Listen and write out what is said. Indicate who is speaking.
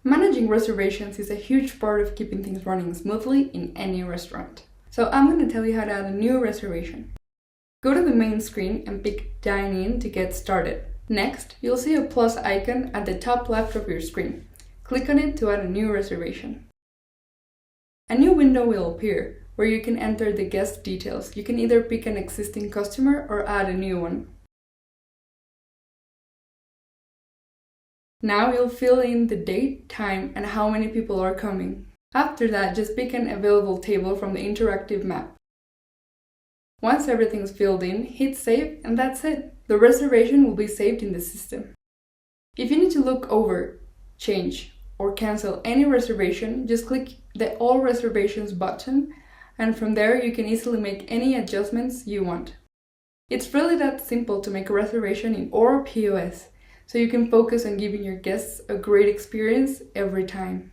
Speaker 1: Managing reservations is a huge part of keeping things running smoothly in any restaurant. So I'm going to tell you how to add a new reservation. Go to the main screen and pick Dine In to get started. Next, you'll see a plus icon at the top left of your screen. Click on it to add a new reservation. A new window will appear where you can enter the guest details. You can either pick an existing customer or add a new one. Now you'll fill in the date, time, and how many people are coming. After that, just pick an available table from the interactive map. Once everything's filled in, hit save and that's it. The reservation will be saved in the system. If you need to look over, change, or cancel any reservation, just click the All Reservations button, and from there you can easily make any adjustments you want. It's really that simple to make a reservation in ORO POS, so you can focus on giving your guests a great experience every time.